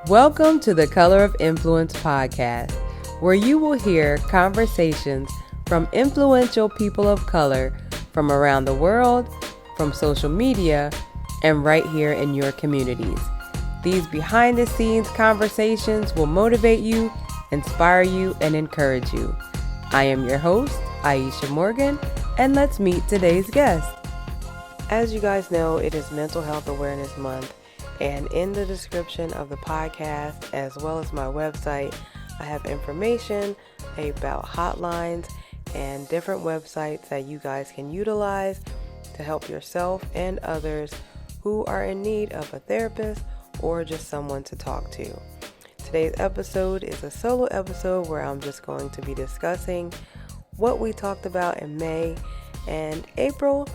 Welcome to the Color of Influence podcast, where you will hear conversations from influential people of color from around the world, from social media, and right here in your communities. These behind-the-scenes conversations will motivate you, inspire you, and encourage you. I am your host, Aisha Morgan, and let's meet today's guest. As you guys know, it is Mental Health Awareness Month. And in the description of the podcast, as well as my website, I have information about hotlines and different websites that you guys can utilize to help yourself and others who are in need of a therapist or just someone to talk to. Today's episode is a solo episode where I'm just going to be discussing what we talked about in May and April,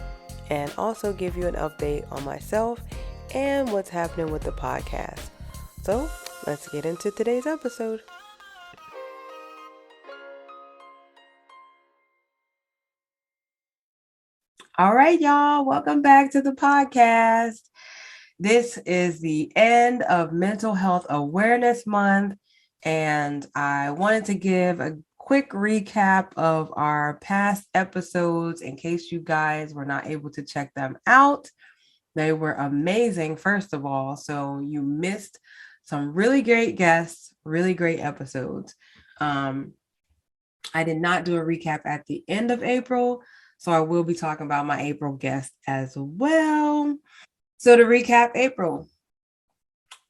and also give you an update on myself and what's happening with the podcast. So let's get into today's episode. All right, y'all, welcome back to the podcast. This is the end of Mental Health Awareness Month, and I wanted to give a quick recap of our past episodes in case you guys were not able to check them out. They were amazing, first of all. So you missed some really great guests, really great episodes. I did not do a recap at the end of April, so I will be talking about my April guest as well. So to recap April,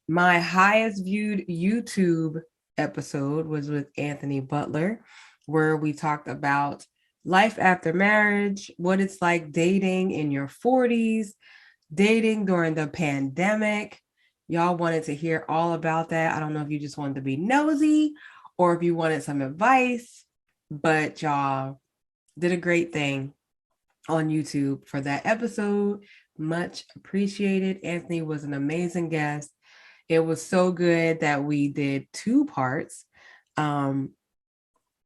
my highest viewed YouTube episode was with Anthony Butler, where we talked about life after marriage, what it's like dating in your 40s, dating during the pandemic. Y'all wanted to hear all about that. I don't know if you just wanted to be nosy or if you wanted some advice, but y'all did a great thing on YouTube for that episode. Much appreciated. Anthony was an amazing guest. It was so good that we did 2 parts. And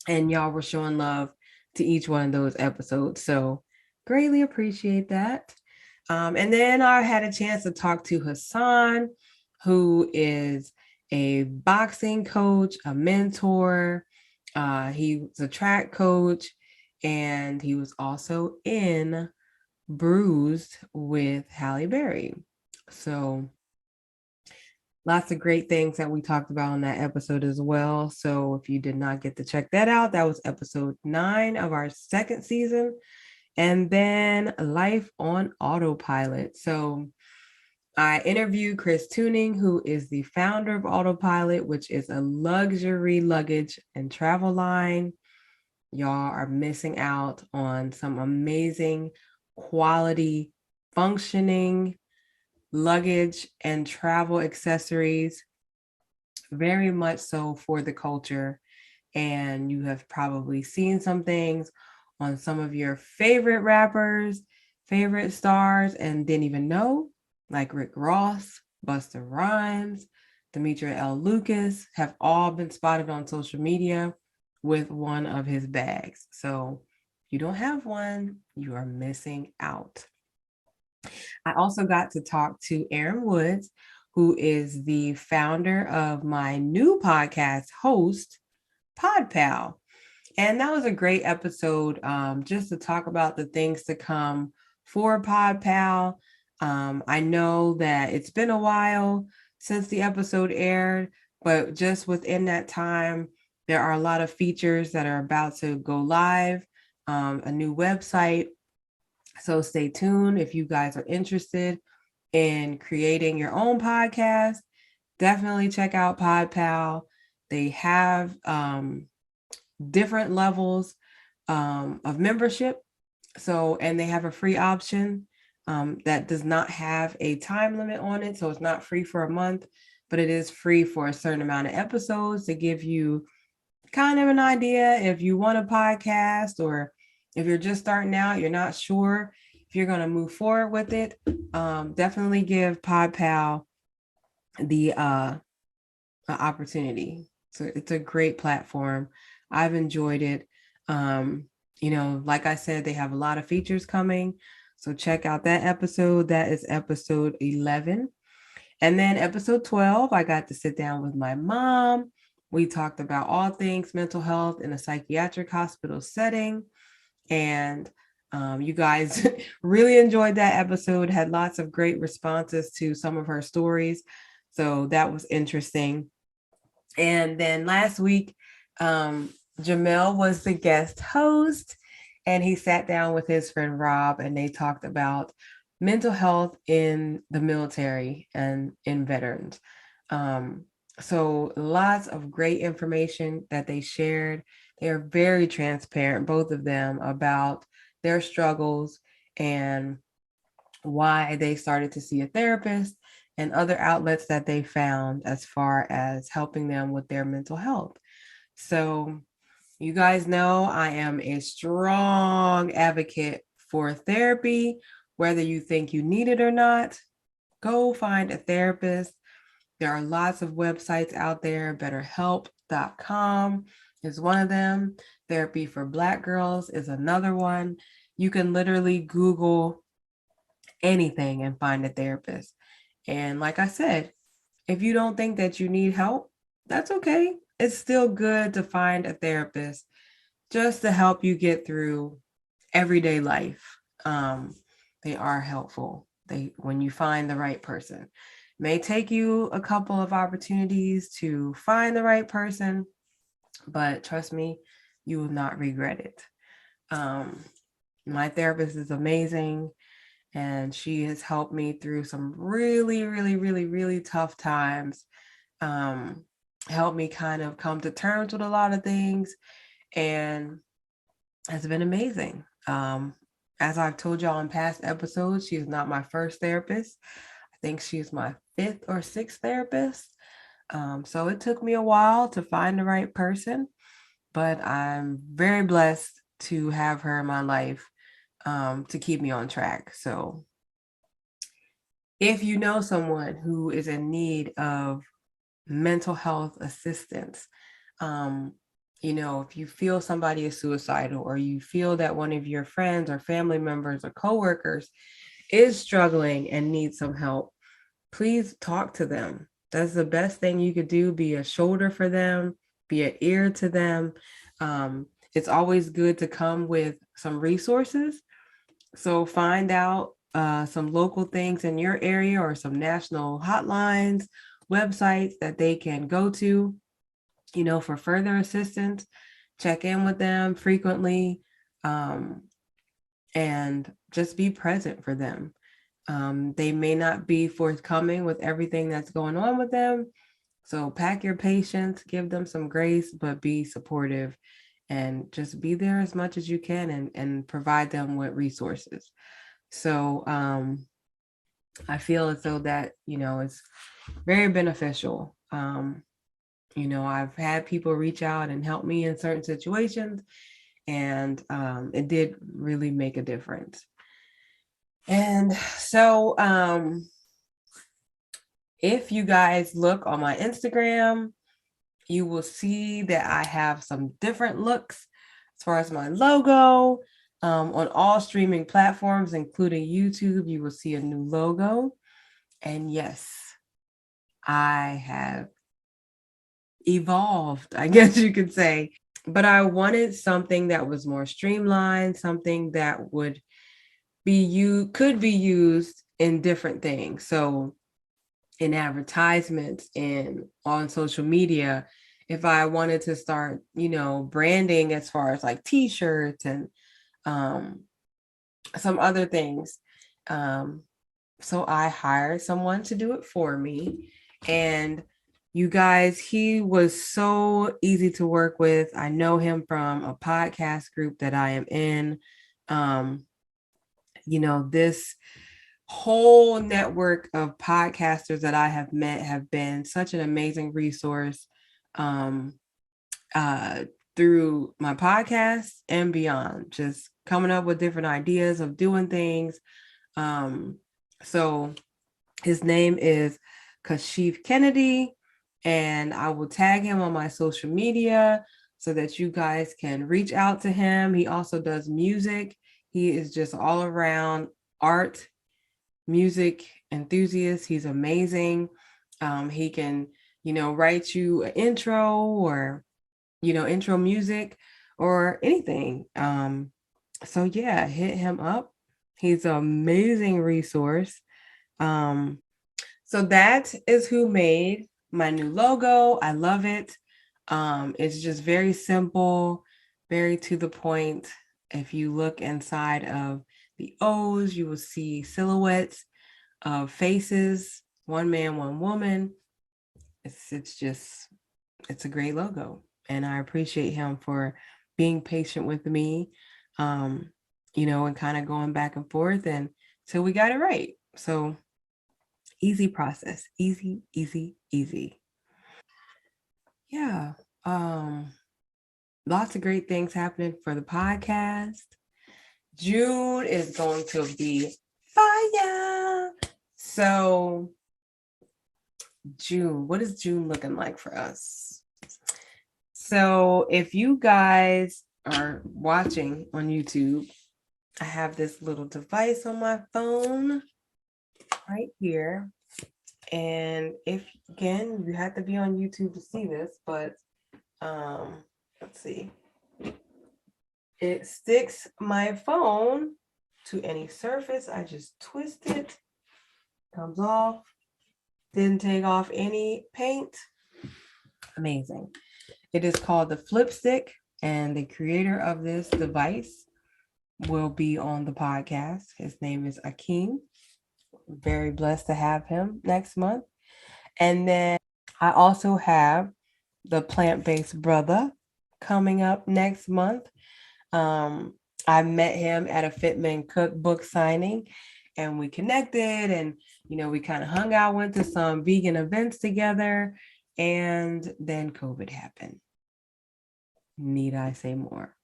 y'all were showing love to each one of those episodes. So greatly appreciate that. And then I had a chance to talk to Hassan, who is a boxing coach, a mentor. He was a track coach, and he was also in Bruised with Halle Berry. So lots of great things that we talked about on that episode as well. So if you did not get to check that out, that was episode 9 of our 2nd season. And then Life on Autopilot. So I interviewed Chris Tuning, who is the founder of Autopilot, which is a luxury luggage and travel line. Y'all are missing out on some amazing quality, functioning luggage and travel accessories. Very much so for the culture. And you have probably seen some things on some of your favorite rappers, favorite stars, and didn't even know, like Rick Ross, Busta Rhymes, Demetria L. Lucas, have all been spotted on social media with one of his bags. So if you don't have one, you are missing out. I also got to talk to Aaron Woods, who is the founder of my new podcast host, PodPal. And that was a great episode, just to talk about the things to come for PodPal. I know that it's been a while since the episode aired, but just within that time, there are a lot of features that are about to go live, a new website. So stay tuned if you guys are interested in creating your own podcast. Definitely check out PodPal. They have different levels of membership. So, and they have a free option that does not have a time limit on it. So it's not free for a month, but it is free for a certain amount of episodes to give you kind of an idea if you want a podcast, or if you're just starting out, you're not sure if you're going to move forward with it. Definitely give PodPal the opportunity. So it's a great platform. I've enjoyed it. Like I said, they have a lot of features coming. So check out that episode. That is episode 11. And then episode 12, I got to sit down with my mom. We talked about all things mental health in a psychiatric hospital setting. And you guys really enjoyed that episode, had lots of great responses to some of her stories. So that was interesting. And then last week, Jamel was the guest host, and he sat down with his friend Rob, and they talked about mental health in the military and in veterans. So lots of great information that they shared. They are very transparent, both of them, about their struggles and why they started to see a therapist and other outlets that they found as far as helping them with their mental health. So, you guys know I am a strong advocate for therapy, whether you think you need it or not. Go find a therapist. There are lots of websites out there. BetterHelp.com is one of them. Therapy for Black Girls is another one. You can literally Google anything and find a therapist. And like I said, if you don't think that you need help, that's okay. It's still good to find a therapist just to help you get through everyday life. They are helpful. When you find the right person. It may take you a couple of opportunities to find the right person, but trust me, you will not regret it. My therapist is amazing, and she has helped me through some really, really, really, really tough times. Helped me kind of come to terms with a lot of things, and it's been amazing. As I've told y'all in past episodes, she's not my first therapist. I think she's my 5th or 6th therapist. So it took me a while to find the right person, but I'm very blessed to have her in my life to keep me on track. So if you know someone who is in need of mental health assistance, if you feel somebody is suicidal, or you feel that one of your friends or family members or coworkers is struggling and needs some help, please talk to them. That's the best thing you could do. Be a shoulder for them, be an ear to them. It's always good to come with some resources. So find out some local things in your area or some national hotlines, websites that they can go to, for further assistance. Check in with them frequently, and just be present for them. They may not be forthcoming with everything that's going on with them. So pack your patience, give them some grace, but be supportive and just be there as much as you can, and provide them with resources. So I feel as though that, it's very beneficial. I've had people reach out and help me in certain situations, and it did really make a difference. And so if you guys look on my Instagram, you will see that I have some different looks as far as my logo. On all streaming platforms, including YouTube, you will see a new logo. And yes, I have evolved, I guess you could say. But I wanted something that was more streamlined, something that could be used in different things. So in advertisements and on social media, if I wanted to start, branding as far as like t-shirts and some other things. So I hired someone to do it for me. And you guys, he was so easy to work with. I know him from a podcast group that I am in. This whole network of podcasters that I have met have been such an amazing resource through my podcast and beyond, just coming up with different ideas of doing things. So his name is Kashif Kennedy, and I will tag him on my social media so that you guys can reach out to him. He also does music. He is just all around art music enthusiast. He's amazing. He can, write you an intro or, intro music or anything. So yeah, hit him up. He's an amazing resource. So that is who made my new logo. I love it. It's just very simple, very to the point. If you look inside of the O's, you will see silhouettes of faces, one man, one woman. It's a great logo. And I appreciate him for being patient with me, and kind of going back and forth until we got it right. So easy process, easy, easy, easy. Yeah. Lots of great things happening for the podcast. June is going to be fire. So June, what is June looking like for us? So if you guys are watching on YouTube, I have this little device on my phone right here. And if, again, you have to be on YouTube to see this, but let's see. It sticks my phone to any surface. I just twist it, comes off, didn't take off any paint. Amazing. It is called the Flip Stick, and the creator of this device will be on the podcast. His name is Akeem. Very blessed to have him next month. And then I also have the Plant-Based Brother coming up next month. I met him at a Fitman cookbook signing, and we connected, and we kind of hung out, went to some vegan events together, and then COVID happened. Need I say more?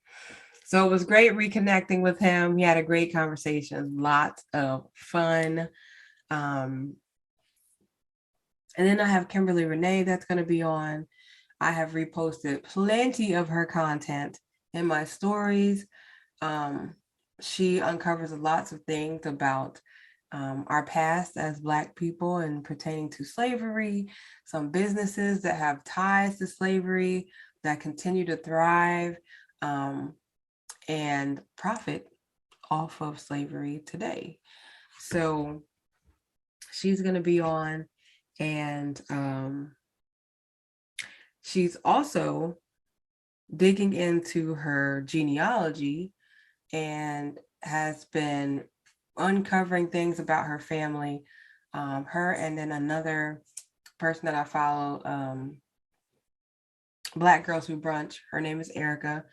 So it was great reconnecting with him. We had a great conversation, lots of fun. And then I have Kimberly Renee that's going to be on. I have reposted plenty of her content in my stories. She uncovers lots of things about our past as Black people and pertaining to slavery, some businesses that have ties to slavery that continue to thrive and profit off of slavery today. So she's going to be on, and she's also digging into her genealogy and has been uncovering things about her family. Her and then another person that I follow, Black Girls Who Brunch, her name is Erica.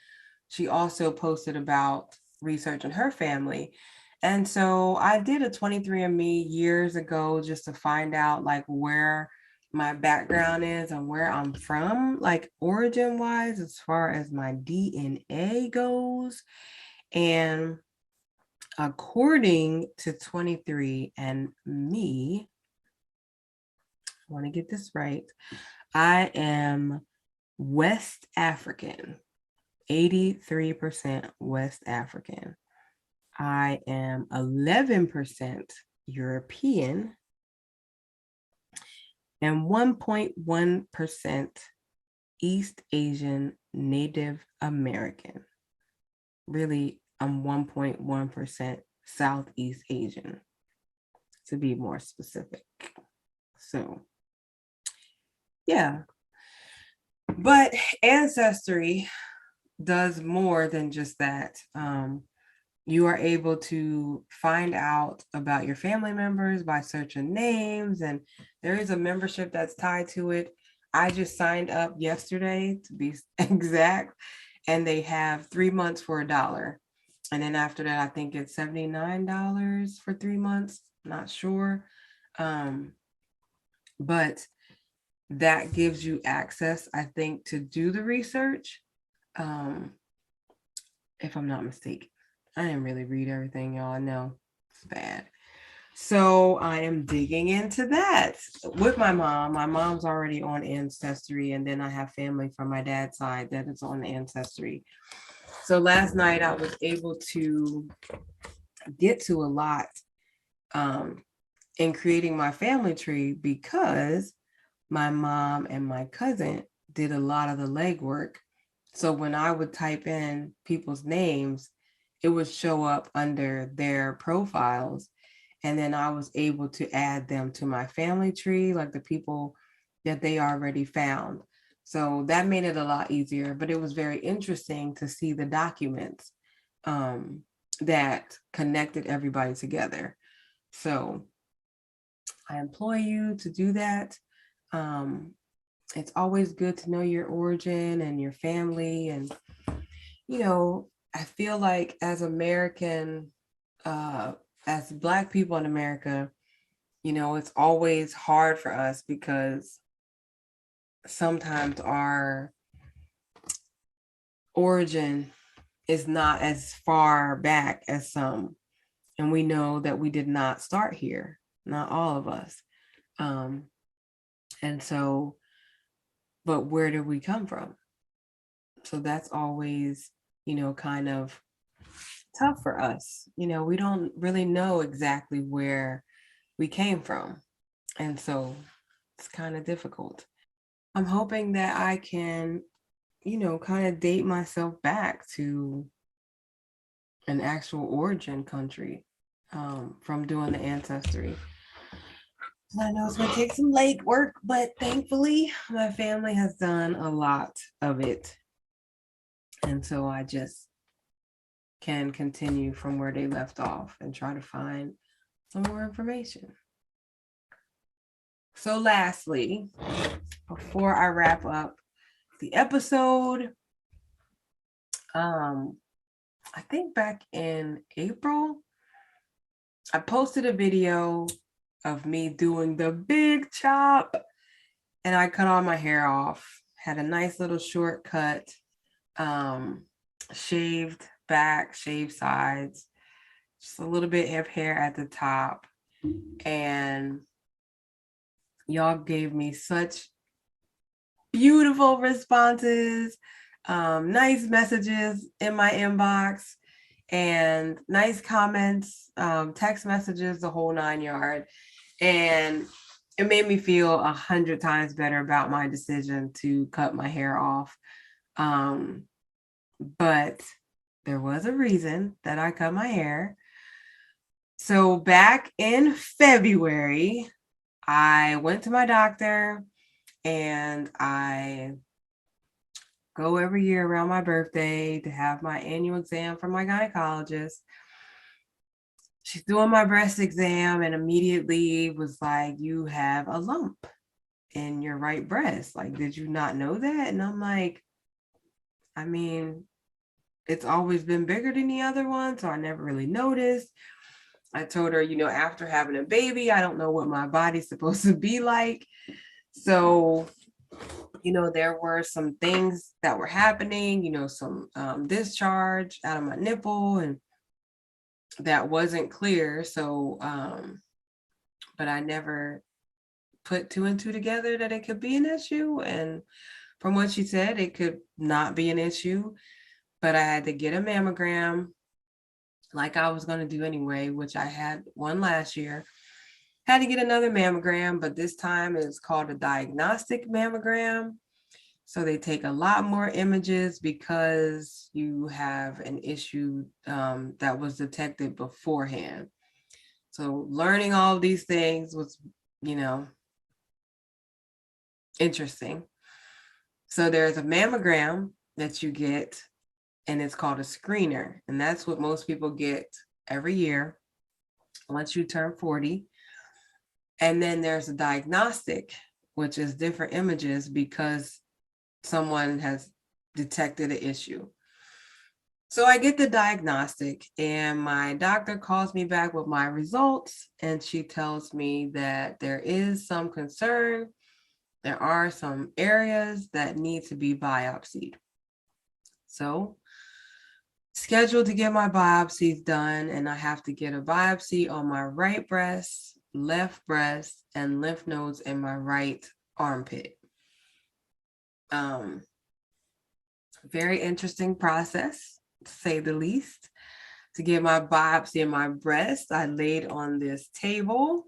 She also posted about research on her family. And so I did a 23andMe years ago just to find out like where my background is and where I'm from, like origin wise, as far as my DNA goes. And according to 23andMe, I want to get this right, I am West African, 83% West African. I am 11% European and 1.1% East Asian Native American. Really, I'm 1.1% Southeast Asian, to be more specific. So, yeah. But Ancestry does more than just that. You are able to find out about your family members by searching names, and there is a membership that's tied to it. I just signed up yesterday, to be exact, and they have 3 months for $1. And then after that, I think it's $79 for 3 months. Not sure. But that gives you access, I think, to do the research. If I'm not mistaken. I didn't really read everything, y'all. I know it's bad. So I am digging into that with my mom. My mom's already on Ancestry, and then I have family from my dad's side that is on Ancestry. So last night I was able to get to a lot in creating my family tree because my mom and my cousin did a lot of the legwork. So when I would type in people's names, it would show up under their profiles. And then I was able to add them to my family tree, like the people that they already found. So that made it a lot easier, but it was very interesting to see the documents that connected everybody together. So I employ you to do that. It's always good to know your origin and your family. And, I feel like as American, as Black people in America, it's always hard for us because sometimes our origin is not as far back as some. And we know that we did not start here, not all of us. And so, but where did we come from? So that's always, kind of tough for us. We don't really know exactly where we came from. And so it's kind of difficult. I'm hoping that I can, kind of date myself back to an actual origin country from doing the Ancestry. I know it's going to take some leg work, but thankfully my family has done a lot of it. And so I just can continue from where they left off and try to find some more information. So lastly, before I wrap up the episode, I think back in April, I posted a video of me doing the big chop, and I cut all my hair off, had a nice little shortcut, shaved back, shaved sides, just a little bit of hair at the top. And y'all gave me such beautiful responses, nice messages in my inbox, and nice comments, text messages, the whole 9 yards. And it made me feel 100 times better about my decision to cut my hair off. But there was a reason that I cut my hair. So back in February, I went to my doctor, and I go every year around my birthday to have my annual exam from my gynecologist. She's doing my breast exam and immediately was like, "You have a lump in your right breast. Like, did you not know that?" And I'm like, I mean, it's always been bigger than the other one, so I never really noticed. I told her, after having a baby, I don't know what my body's supposed to be like. So, there were some things that were happening, some discharge out of my nipple, and that wasn't clear. So, but I never put two and two together that it could be an issue. And from what she said, it could not be an issue, but I had to get a mammogram like I was going to do anyway, which I had one last year. Had to get another mammogram, but this time it's called a diagnostic mammogram. So they take a lot more images because you have an issue that was detected beforehand. So learning all of these things was, interesting. So there's a mammogram that you get, and it's called a screener. And that's what most people get every year once you turn 40. And then there's a diagnostic, which is different images because someone has detected an issue. So I get the diagnostic, and my doctor calls me back with my results, and she tells me that there is some concern. There are some areas that need to be biopsied. So scheduled to get my biopsies done, and I have to get a biopsy on my right breast, left breast, and lymph nodes in my right armpit. Very interesting process, to say the least. To get my biopsy in my breast, I laid on this table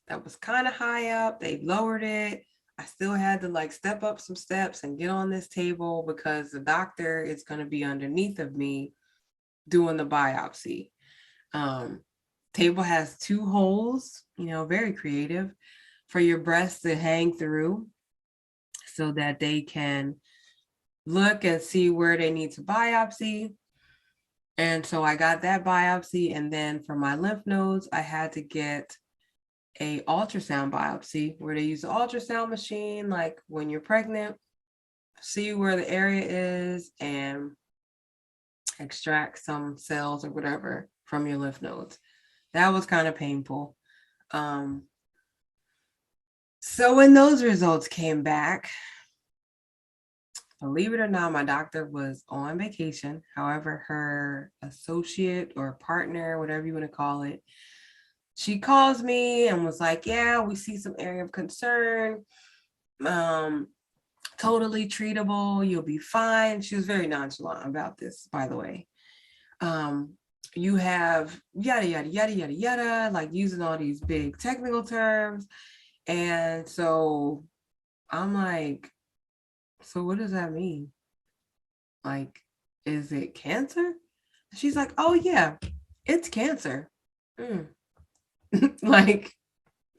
that was kind of high up. They lowered it. I still had to like step up some steps and get on this table because the doctor is going to be underneath of me doing the biopsy. Um, Table has 2 holes, very creative, for your breast to hang through so that they can look and see where they need to biopsy. And so I got that biopsy. And then for my lymph nodes, I had to get a ultrasound biopsy where they use the ultrasound machine, like when you're pregnant, see where the area is and extract some cells or whatever from your lymph nodes. That was kind of painful. So when those results came back, believe it or not, my doctor was on vacation. However, her associate or partner, whatever you want to call it, she calls me and was like, yeah, we see some area of concern. Totally treatable. You'll be fine. She was very nonchalant about this, by the way. You have yada, yada, yada, yada, yada, like using all these big technical terms. And so I'm like, so what does that mean? Like, is it cancer? She's like, oh yeah, it's cancer. Like,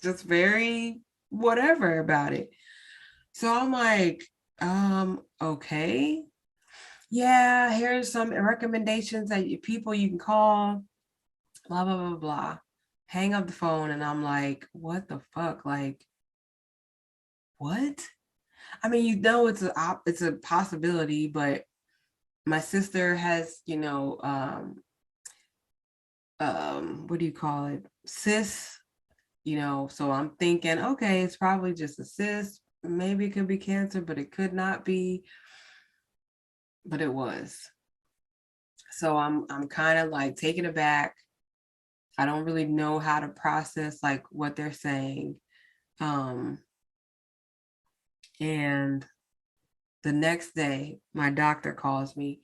just very whatever about it. So I'm like, okay. Yeah, here's some recommendations that people you can call, blah, blah, blah, blah. Hang up the phone and I'm like, what the fuck? Like, what? I mean, it's a possibility, but my sister has, what do you call it? Cyst, so I'm thinking, okay, it's probably just a cyst. Maybe it could be cancer, but it could not be. But it was. So I'm kind of like taken aback. I don't really know how to process like what they're saying. And the next day, my doctor calls me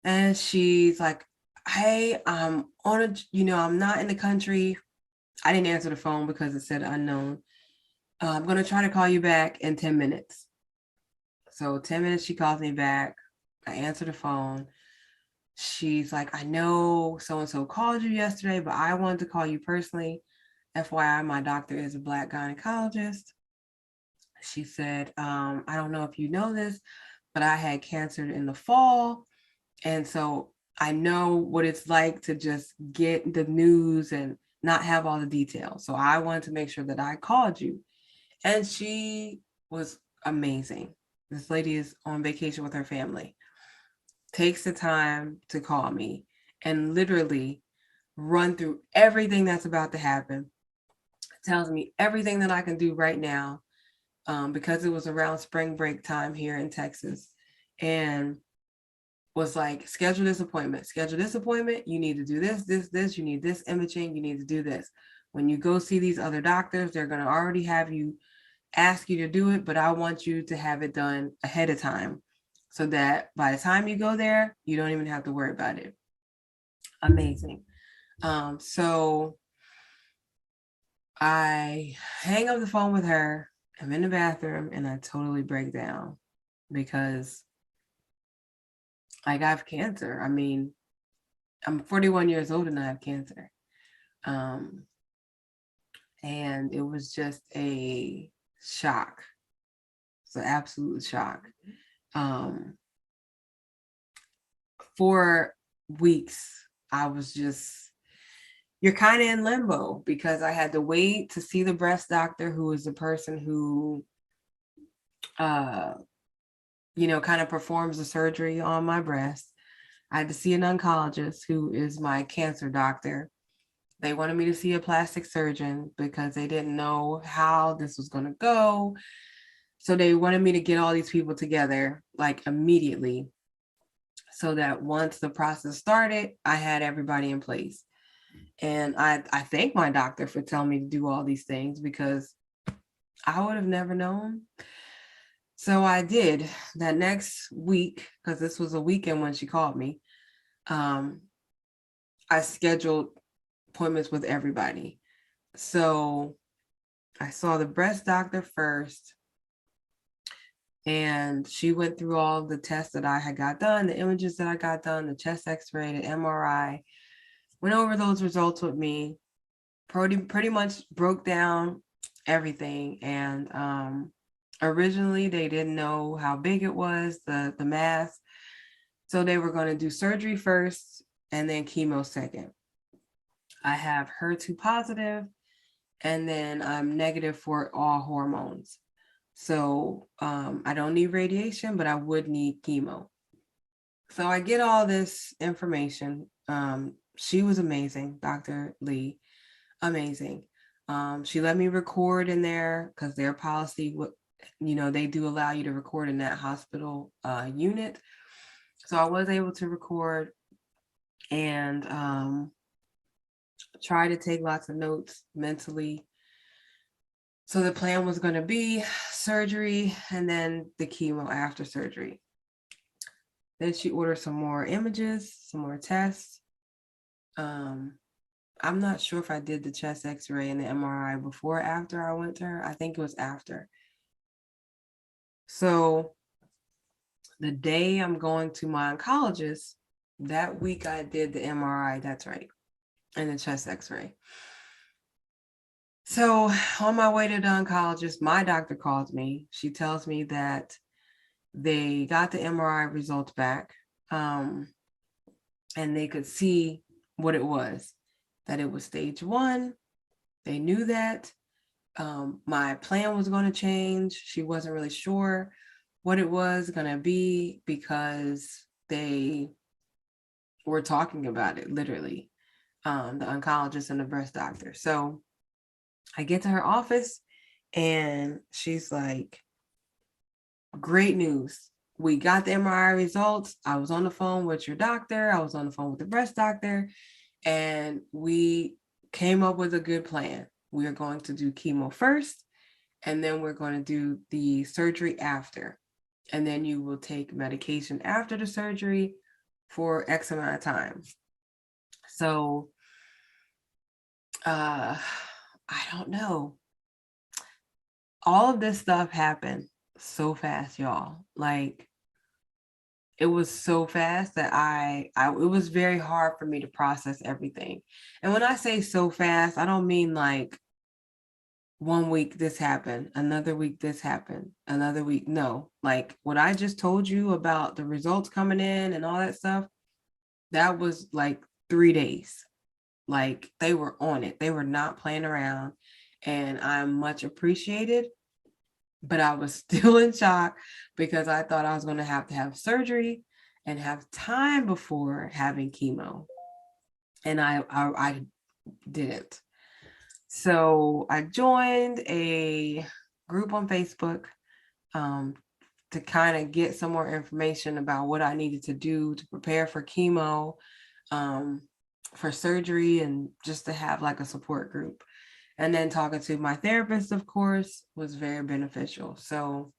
and she's like, hey, I'm not in the country. I didn't answer the phone because it said unknown. I'm going to try to call you back in 10 minutes. So 10 minutes, she calls me back. I answer the phone. She's like, I know so-and-so called you yesterday, but I wanted to call you personally. FYI, my doctor is a Black gynecologist. She said, I don't know if you know this, but I had cancer in the fall. And so I know what it's like to just get the news and not have all the details. So I wanted to make sure that I called you. And she was amazing. This lady is on vacation with her family, takes the time to call me and literally run through everything that's about to happen, tells me everything that I can do right now, because it was around spring break time here in Texas, and was like, schedule this appointment, you need to do this, you need this imaging, you need to do this. When you go see these other doctors, they're going to already have you ask you to do it, but I want you to have it done ahead of time so that by the time you go there, you don't even have to worry about it. Amazing. So I hang up the phone with her. I'm in the bathroom and I totally break down because I have cancer. I mean, I'm 41 years old and I have cancer. And it was just a shock. It's an absolute shock. For weeks, I was just, you're kind of in limbo because I had to wait to see the breast doctor, who is the person who, kind of performs the surgery on my breast. I had to see an oncologist who is my cancer doctor. They wanted me to see a plastic surgeon because they didn't know how this was going to go. So they wanted me to get all these people together like immediately so that once the process started, I had everybody in place. And I thank my doctor for telling me to do all these things because I would have never known. So I did. That next week, because this was a weekend when she called me, I scheduled appointments with everybody. So I saw the breast doctor first, and she went through all the tests that I had got done, the images that I got done, the chest x-ray, the MRI, went over those results with me, pretty much broke down everything. And originally they didn't know how big it was, the mass. So they were going to do surgery first and then chemo second. I have HER2 positive, and then I'm negative for all hormones. So I don't need radiation, but I would need chemo. So I get all this information. She was amazing, Dr. Lee, amazing. She let me record in there because their policy, they do allow you to record in that hospital unit. So I was able to record and try to take lots of notes mentally. So the plan was going to be surgery and then the chemo after surgery. Then she ordered some more images, some more tests. I'm not sure if I did the chest x-ray and the MRI before or after I went to her. I think it was after. So the day I'm going to my oncologist, that week I did the MRI, that's right, and the chest x-ray. So on my way to the oncologist, my doctor calls me. She tells me that they got the MRI results back, and they could see what it was, that it was stage 1. They knew that. My plan was going to change. She wasn't really sure what it was going to be because they were talking about it, literally, the oncologist and the breast doctor. So I get to her office and she's like, great news. We got the MRI results. I was on the phone with your doctor. I was on the phone with the breast doctor, and we came up with a good plan. We are going to do chemo first, and then we're going to do the surgery after. And then you will take medication after the surgery for X amount of time. So, I don't know. All of this stuff happened so fast, y'all. Like, it was so fast that it was very hard for me to process everything. And when I say so fast, I don't mean like 1 week this happened, another week this happened, another week. No, like what I just told you about the results coming in and all that stuff, that was like 3 days. Like, they were on it. They were not playing around, and I'm much appreciated. But I was still in shock because I thought I was going to have surgery and have time before having chemo. And I didn't. So I joined a group on Facebook to kind of get some more information about what I needed to do to prepare for chemo, for surgery, and just to have like a support group. And then talking to my therapist, of course, was very beneficial. So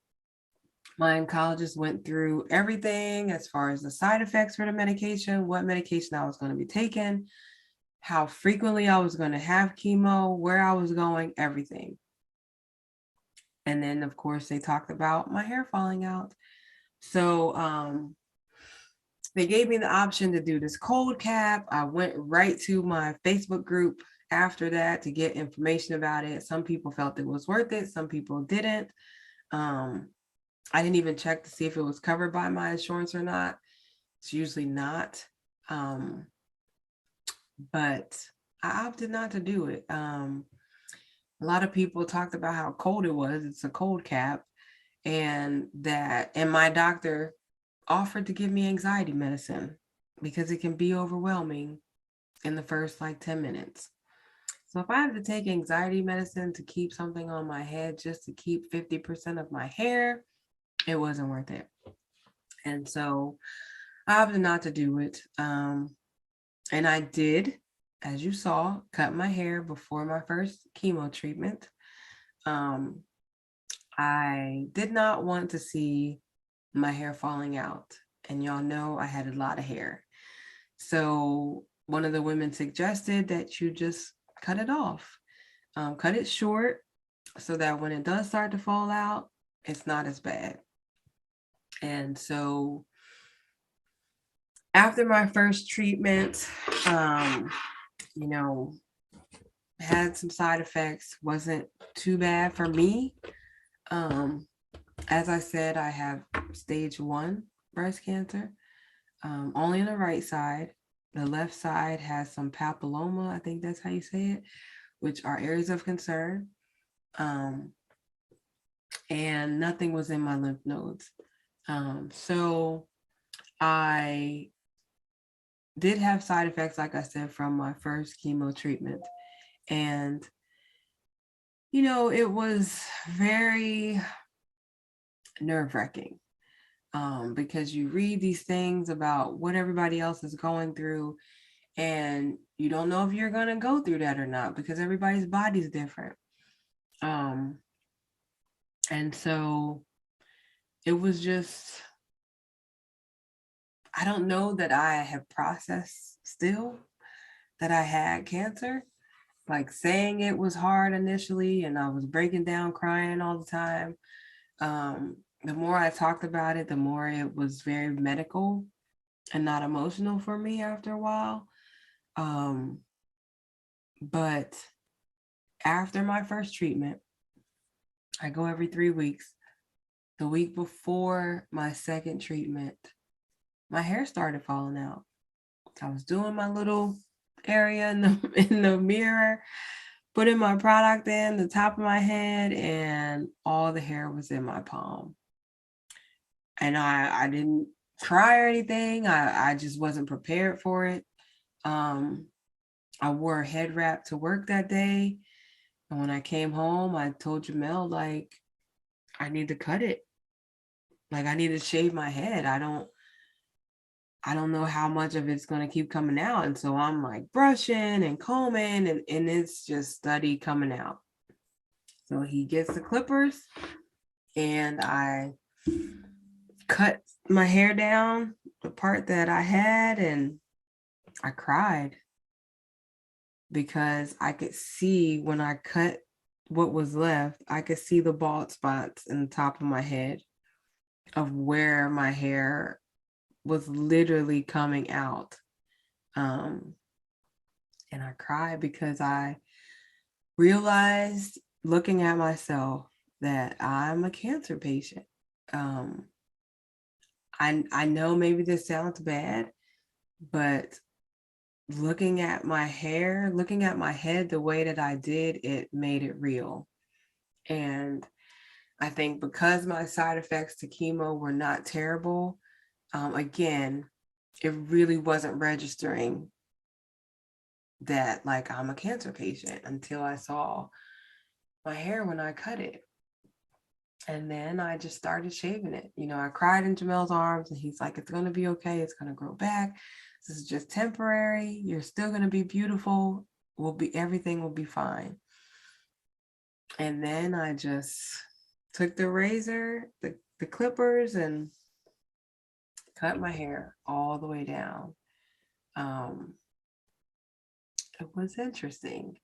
my oncologist went through everything as far as the side effects for the medication, what medication I was going to be taking, how frequently I was going to have chemo, where I was going, everything. And then, of course, they talked about my hair falling out. So they gave me the option to do this cold cap. I went right to my Facebook group after that to get information about it. Some people felt it was worth it. Some people didn't. I didn't even check to see if it was covered by my insurance or not. It's usually not. But I opted not to do it. A lot of people talked about how cold it was. It's a cold cap. And my doctor offered to give me anxiety medicine because it can be overwhelming in the first like 10 minutes. So if I have to take anxiety medicine to keep something on my head just to keep 50% of my hair, it wasn't worth it. And so I opted not to do it. And I did, as you saw, cut my hair before my first chemo treatment. I did not want to see my hair falling out. And y'all know I had a lot of hair. So one of the women suggested that you just cut it off, cut it short. so that when it does start to fall out, it's not as bad. And so after my first treatment, you know, had some side effects, wasn't too bad for me. As I said, I have stage 1 breast cancer, only on the right side. The left side has some papilloma, I think that's how you say it, which are areas of concern. And nothing was in my lymph nodes. So I did have side effects, like I said, from my first chemo treatment. And, it was very nerve-wracking, because you read these things about what everybody else is going through, and you don't know if you're going to go through that or not, because everybody's body's different. And so it was just, I don't know that I have processed still that I had cancer. Like, saying it was hard initially, and I was breaking down crying all the time. The more I talked about it, the more it was very medical and not emotional for me after a while. But after my first treatment, I go every 3 weeks. The week before my second treatment, my hair started falling out. I was doing my little area in the mirror, putting my product in the top of my head, and all the hair was in my palm. And I didn't cry or anything. I just wasn't prepared for it. I wore a head wrap to work that day. And when I came home, I told Jamel, like, I need to cut it. Like, I need to shave my head. I don't know how much of it's going to keep coming out. And so I'm like brushing and combing, and it's just steady coming out. So he gets the clippers, and I cut my hair down, the part that I had, and I cried because I could see when I cut what was left, I could see the bald spots in the top of my head of where my hair was literally coming out. And I cried because I realized, looking at myself, that I'm a cancer patient. I know maybe this sounds bad, but looking at my hair, looking at my head the way that I did, it made it real. And I think because my side effects to chemo were not terrible, again, it really wasn't registering that, like, I'm a cancer patient until I saw my hair when I cut it. And then I just started shaving it. I cried in Jamel's arms, and he's like, it's going to be okay. It's going to grow back. This is just temporary. You're still going to be beautiful. Everything will be fine. And then I just took the razor, the clippers, and cut my hair all the way down. It was interesting.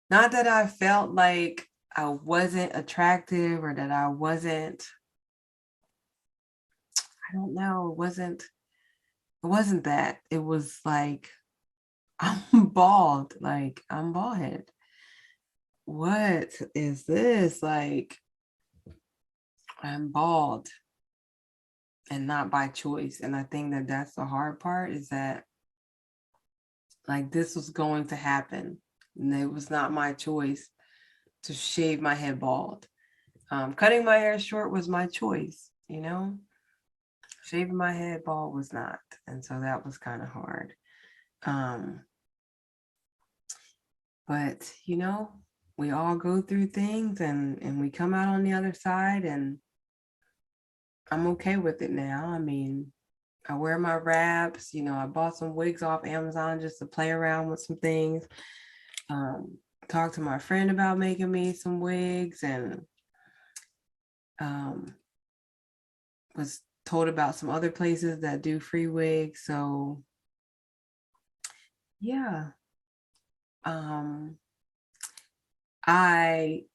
Not that I felt like I wasn't attractive, or that I wasn't, I don't know, it wasn't that. It was like, I'm bald, like, I'm bald headed. What is this? Like, I'm bald, and not by choice. And I think that that's the hard part, is that, like, this was going to happen, and it was not my choice to shave my head bald. Cutting my hair short was my choice, shaving my head bald was not. And so that was kind of hard. But we all go through things, and we come out on the other side, and I'm okay with it now. I mean, I wear my wraps, I bought some wigs off Amazon just to play around with some things. Talked to my friend about making me some wigs, and was told about some other places that do free wigs. So yeah. I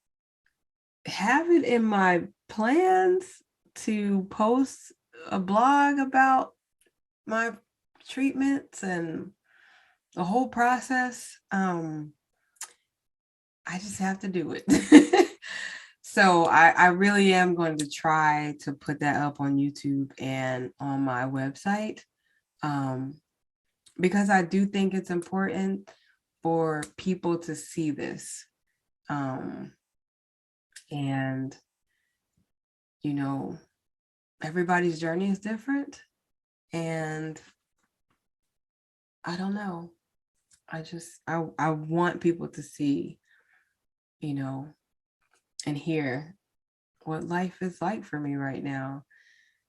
have it in my plans to post a blog about my treatments and the whole process. I just have to do it. So I really am going to try to put that up on YouTube and on my website, because I do think it's important for people to see this. And, you know, everybody's journey is different. And I don't know. I want people to see, you know, and hear what life is like for me right now.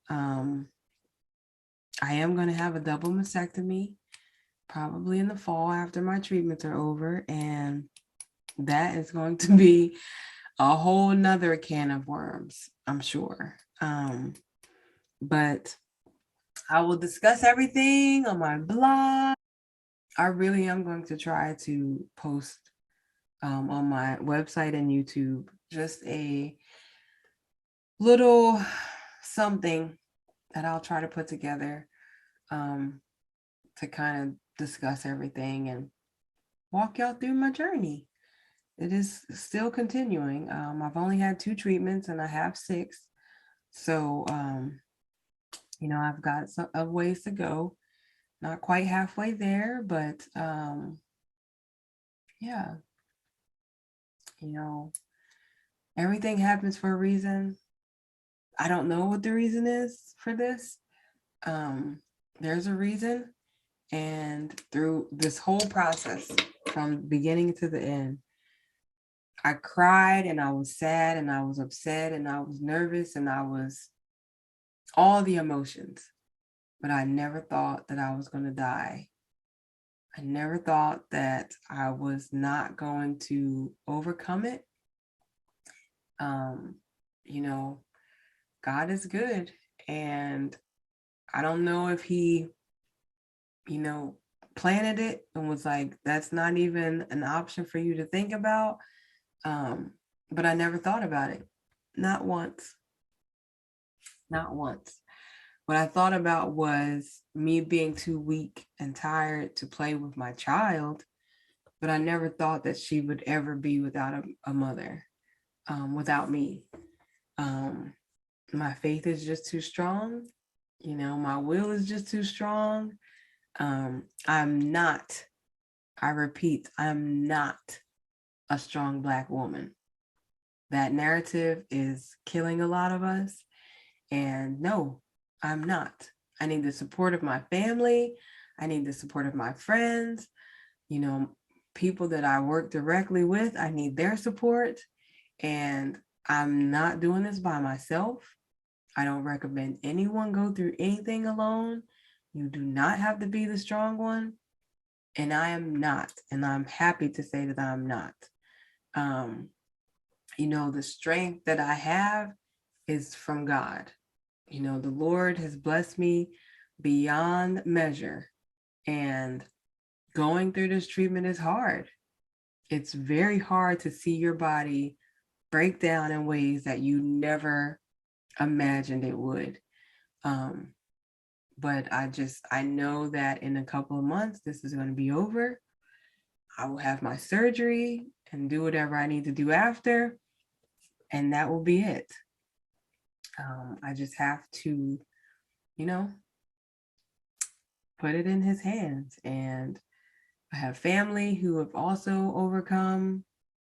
I am going to have a double mastectomy probably in the fall after my treatments are over. And that is going to be a whole nother can of worms, I'm sure. But I will discuss everything on my blog. I really am going to try to post on my website and YouTube just a little something that I'll try to put together to kind of discuss everything and walk y'all through my journey. It is still continuing. I've only had 2 treatments and I have 6. So, I've got some ways to go. Not quite halfway there, but yeah, everything happens for a reason. I don't know what the reason is for this. There's a reason. And through this whole process, from beginning to the end, I cried and I was sad and I was upset and I was nervous and I was all the emotions. But I never thought that I was going to die. I never thought that I was not going to overcome it. God is good. And I don't know if he, planted it and was like, that's not even an option for you to think about. But I never thought about it. Not once. Not once. What I thought about was me being too weak and tired to play with my child, but I never thought that she would ever be without a mother, without me. My faith is just too strong. My will is just too strong. I'm not, I repeat, I'm not a strong Black woman. That narrative is killing a lot of us. And no, I'm not. I need the support of my family. I need the support of my friends, people that I work directly with. I need their support. And I'm not doing this by myself. I don't recommend anyone go through anything alone. You do not have to be the strong one. And I am not. And I'm happy to say that I'm not. The strength that I have is from God. The Lord has blessed me beyond measure. And going through this treatment is hard. It's very hard to see your body break down in ways that you never imagined it would. But I know that in a couple of months, this is going to be over. I will have my surgery and do whatever I need to do after. And that will be it. I just have to, put it in his hands. And I have family who have also overcome,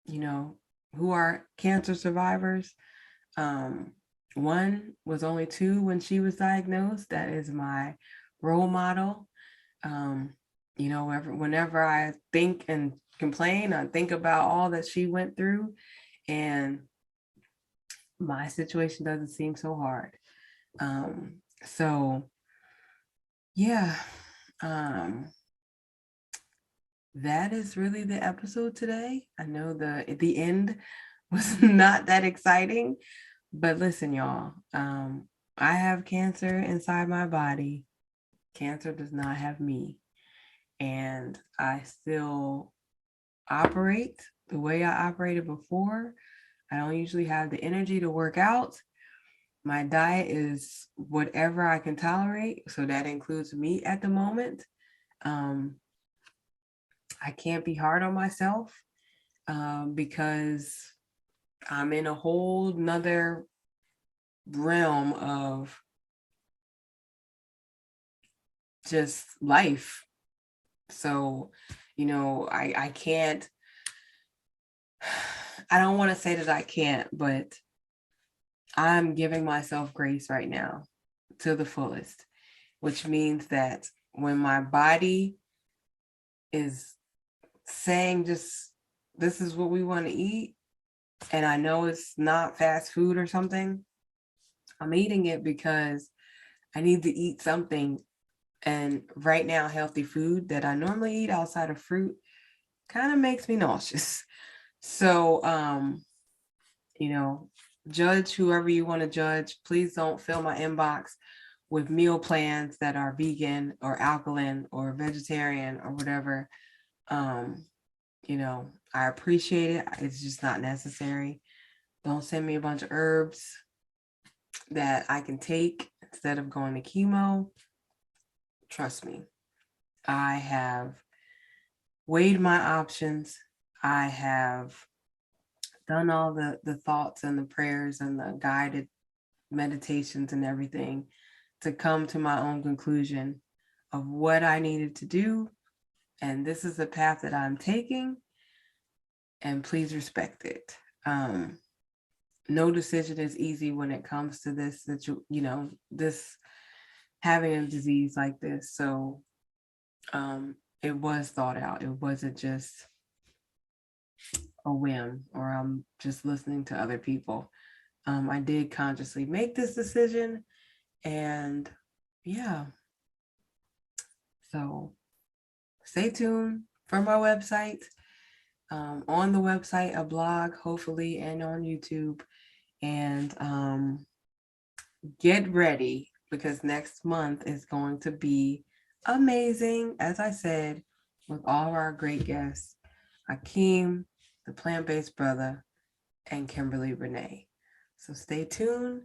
who are cancer survivors. One was only 2 when she was diagnosed. That is my role model. Whenever I think and complain, I think about all that she went through, and my situation doesn't seem so hard. So yeah, that is really the episode today. I know the end was not that exciting, but listen, y'all, I have cancer inside my body. Cancer does not have me. And I still operate the way I operated before. I don't usually have the energy to work out. My diet is whatever I can tolerate. So that includes meat at the moment. I can't be hard on myself because I'm in a whole nother realm of just life. So, I can't, I don't want to say that I can't, but I'm giving myself grace right now to the fullest, which means that when my body is saying just, this is what we want to eat, and I know it's not fast food or something, I'm eating it because I need to eat something. And right now, healthy food that I normally eat outside of fruit kind of makes me nauseous. So, judge whoever you want to judge. Please don't fill my inbox with meal plans that are vegan or alkaline or vegetarian or whatever. I appreciate it. It's just not necessary. Don't send me a bunch of herbs that I can take instead of going to chemo. Trust me, I have weighed my options. I have done all the thoughts and the prayers and the guided meditations and everything to come to my own conclusion of what I needed to do. And this is the path that I'm taking. And please respect it. No decision is easy when it comes to this, this having a disease like this. So it was thought out. It wasn't just a whim or I'm just listening to other people. I did consciously make this decision, and yeah. So stay tuned for my website. On the website, a blog, hopefully, and on YouTube. And get ready because next month is going to be amazing, as I said, with all of our great guests, Akeem, the plant-based brother, and Kimberly Renee. So stay tuned.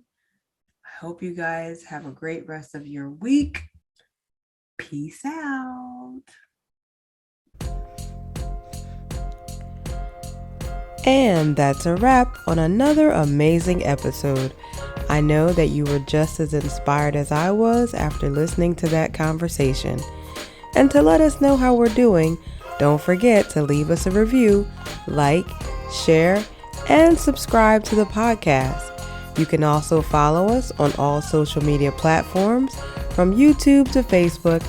I hope you guys have a great rest of your week. Peace out. And that's a wrap on another amazing episode. I know that you were just as inspired as I was after listening to that conversation. And to let us know how we're doing, don't forget to leave us a review, like, share, and subscribe to the podcast. You can also follow us on all social media platforms, from YouTube to Facebook,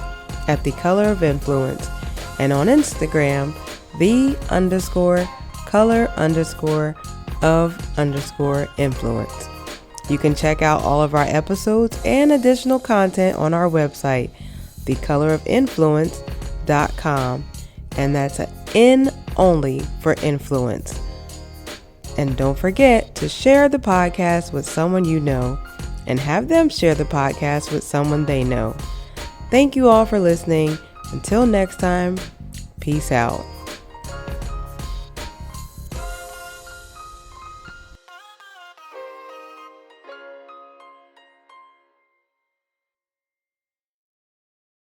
at The Color of Influence, and on Instagram, _color_of_influence. You can check out all of our episodes and additional content on our website, thecolorofinfluence.com, and that's an N only for influence. And don't forget to share the podcast with someone you know, and have them share the podcast with someone they know. Thank you all for listening. Until next time, peace out.